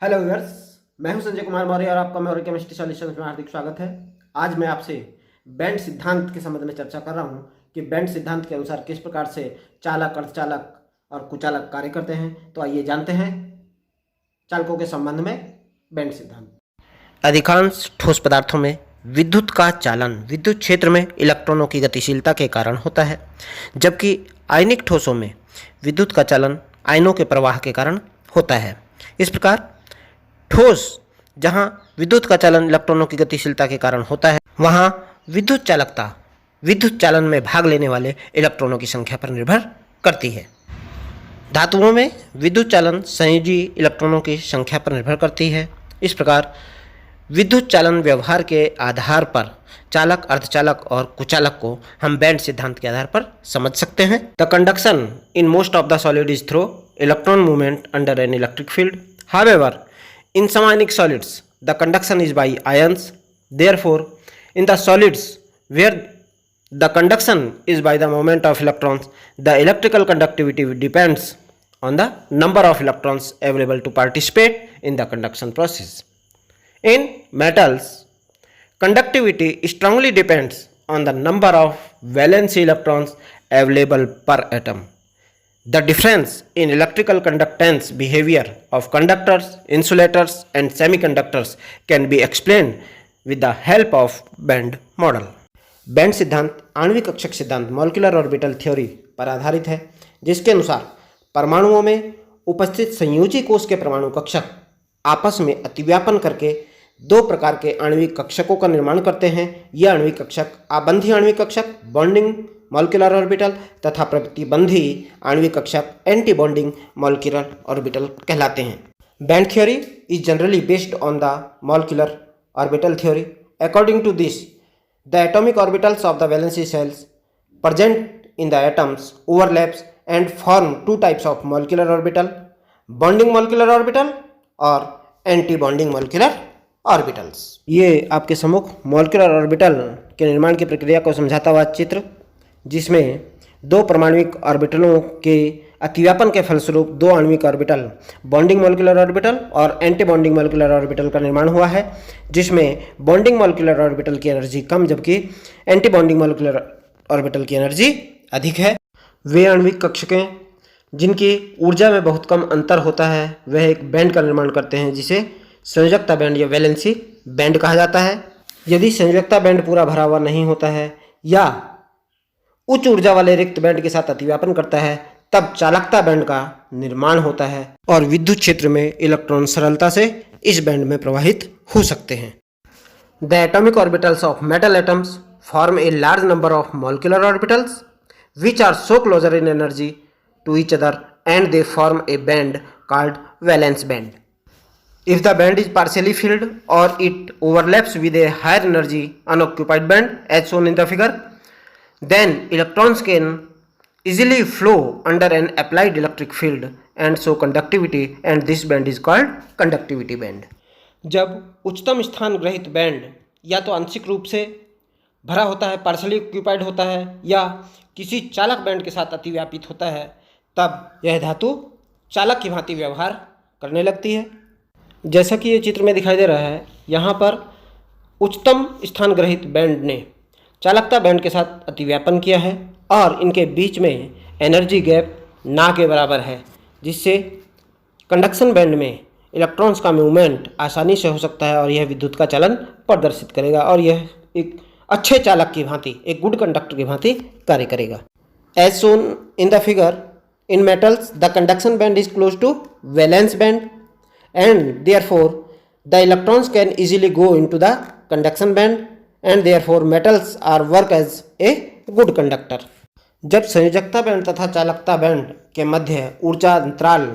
Hello viewers, मैं हूं संजय कुमार मौर्य और आपका मौर्य केमिस्ट्री सॉल्यूशंस में हार्दिक स्वागत है। आज मैं आपसे बैंड सिद्धांत के संबंध में चर्चा कर रहा हूं कि बैंड सिद्धांत के अनुसार किस प्रकार से चालक, अर्धचालक और कुचालक कार्य करते हैं। तो आइए जानते हैं चालकों के संबंध में बैंड सिद्धांत। अधिकांश ठोस पदार्थों में विद्युत का चालन विद्युत क्षेत्र में इलेक्ट्रॉनों की गतिशीलता के कारण होता है, जबकि आयनिक ठोसों में विद्युत का चालन आयनों के प्रवाह के कारण होता है। इस प्रकार ठोस जहाँ विद्युत का चालन इलेक्ट्रॉनों की गतिशीलता के कारण होता है, वहाँ विद्युत चालकता विद्युत चालन में भाग लेने वाले इलेक्ट्रॉनों की संख्या पर निर्भर करती है। धातुओं में विद्युत चालन संयोजी इलेक्ट्रॉनों की संख्या पर निर्भर करती है। इस प्रकार विद्युत चालन व्यवहार के आधार पर चालक, अर्धचालक और कुचालक को हम बैंड सिद्धांत के आधार पर समझ सकते हैं। The conduction in most of the solid is through electron movement under an electric field. However, in some ionic solids, the conduction is by ions. Therefore, in the solids where the conduction is by the movement of electrons, the electrical conductivity depends on the number of electrons available to participate in the conduction process. In metals, conductivity strongly depends on the number of valence electrons available per atom. The difference in electrical conductance behavior of conductors, insulators and semiconductors can be explained with the help of Band model. Band सिद्धांत आणविक कक्षक सिद्धांत molecular orbital theory पर आधारित है, जिसके अनुसार परमाणुओं में उपस्थित संयोजी कोश के परमाणु कक्षक आपस में अतिव्यापन करके दो प्रकार के आणविक कक्षकों का निर्माण करते हैं। यह आणविक कक्षक आबंधी आणविक कक्षक बॉन्डिंग मॉलिक्यूलर ऑर्बिटल तथा प्रतिबंधी आणविक कक्षक एंटी बॉन्डिंग मॉलिक्यूलर ऑर्बिटल कहलाते हैं। Band theory is generally based on the molecular orbital theory. According to this, the atomic orbitals of the valency shells present in the atoms overlaps and form two types of molecular orbital, bonding molecular orbital और anti bonding molecular orbitals. ये आपके सम्मुख molecular orbital के निर्माण की प्रक्रिया को समझाता हुआ चित्र, जिसमें दो परमाणुविक ऑर्बिटलों के अतिव्यापन के फलस्वरूप दो आणविक ऑर्बिटल बॉन्डिंग मॉलिक्यूलर ऑर्बिटल और एंटी बॉन्डिंग मॉलिक्यूलर ऑर्बिटल का निर्माण हुआ है, जिसमें बॉन्डिंग मॉलिक्यूलर ऑर्बिटल की एनर्जी कम जबकि एंटी बॉन्डिंग मॉलिक्यूलर ऑर्बिटल की एनर्जी अधिक है। वे आणविक कक्षकें जिनकी ऊर्जा में बहुत कम अंतर होता है, वह एक बैंड का निर्माण करते हैं जिसे संयोजकता बैंड या वैलेंसी बैंड कहा जाता है। यदि संयोजकता बैंड पूरा भरा हुआ नहीं होता है या उच्च ऊर्जा वाले रिक्त बैंड के साथ अतिव्यापन करता है, तब चालकता बैंड का निर्माण होता है और विद्युत क्षेत्र में इलेक्ट्रॉन सरलता से इस बैंड में प्रवाहित हो सकते हैं। The atomic orbitals of metal atoms form a large number of molecular orbitals which are so closer in energy to each other and they form a band called valence band. If the band is partially filled or it overlaps with a higher energy unoccupied band as shown in the figure, then electrons can easily flow under an applied electric field and show conductivity, and this band is called conductivity band. जब उच्चतम स्थान ग्रहित band या तो आंशिक रूप से भरा होता है, पार्शली ऑक्यूपाइड होता है, या किसी चालक बैंड के साथ अतिव्यापित होता है, तब यह धातु चालक की भांति व्यवहार करने लगती है। जैसा कि ये चित्र में दिखाई दे रहा है, यहाँ पर उच्चतम स्थान ग्रहित बैंड ने चालकता बैंड के साथ अतिव्यापन किया है और इनके बीच में एनर्जी गैप ना के बराबर है, जिससे कंडक्शन बैंड में इलेक्ट्रॉन्स का मूवमेंट आसानी से हो सकता है और यह विद्युत का चालन प्रदर्शित करेगा और यह एक अच्छे चालक की भांति, एक गुड कंडक्टर की भांति कार्य करेगा। As shown in the figure, in metals the conduction band is close to valence band and therefore the electrons can easily go into the conduction band and therefore metals are work as a good conductor. जब संयोजकता band तथा चालकता band के मध्य ऊर्जा अंतराल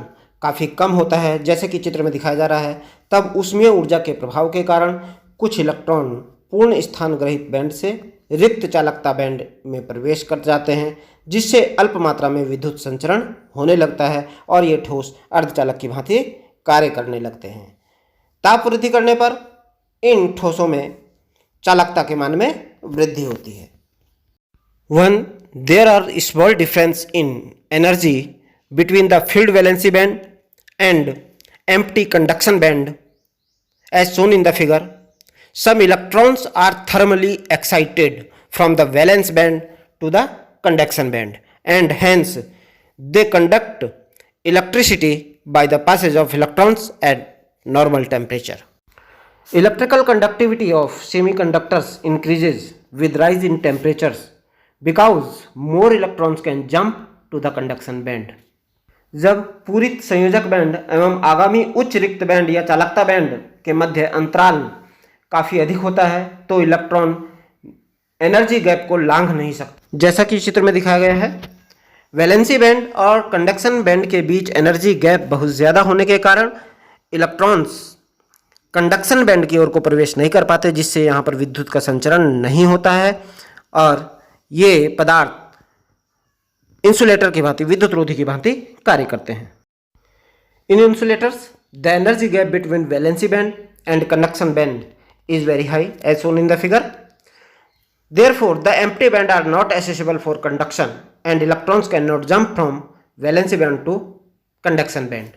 काफ़ी कम होता है, जैसे कि चित्र में दिखाया जा रहा है, तब ऊष्मीय ऊर्जा के प्रभाव के कारण कुछ इलेक्ट्रॉन पूर्ण स्थान ग्रहित बैंड से रिक्त चालकता बैंड में प्रवेश कर जाते हैं, जिससे अल्प मात्रा में विद्युत संचरण होने लगता है और ये ठोस अर्धचालक की भांति कार्य करने लगते हैं। ताप वृद्धि करने पर इन ठोसों में चालकता के मान में वृद्धि होती है। When there are small difference in energy between the field valency band and empty conduction band as shown in the figure. Some electrons are thermally excited from the valence band to the conduction band and hence they conduct electricity by the passage of electrons at normal temperature. Electrical conductivity of semiconductors increases with rise in temperatures because more electrons can jump to the conduction band. जब पूरित संयोजक band एवं आगामी उच्च रिक्त band या चालकता band के मध्य अंतराल काफ़ी अधिक होता है तो इलेक्ट्रॉन एनर्जी गैप को लांघ नहीं सकते। जैसा कि चित्र में दिखाया गया है, वैलेंसी बैंड और कंडक्शन बैंड के बीच एनर्जी गैप बहुत ज़्यादा होने के कारण इलेक्ट्रॉन्स कंडक्शन बैंड की ओर को प्रवेश नहीं कर पाते, जिससे यहाँ पर विद्युत का संचरण नहीं होता है और ये पदार्थ इंसुलेटर की भांति, विद्युत रोधी की भांति कार्य करते हैं। In insulators the energy gap between valency band and conduction band is very high as shown in the figure. Therefore, the empty band are not accessible for conduction and electrons cannot jump from valence band to conduction band.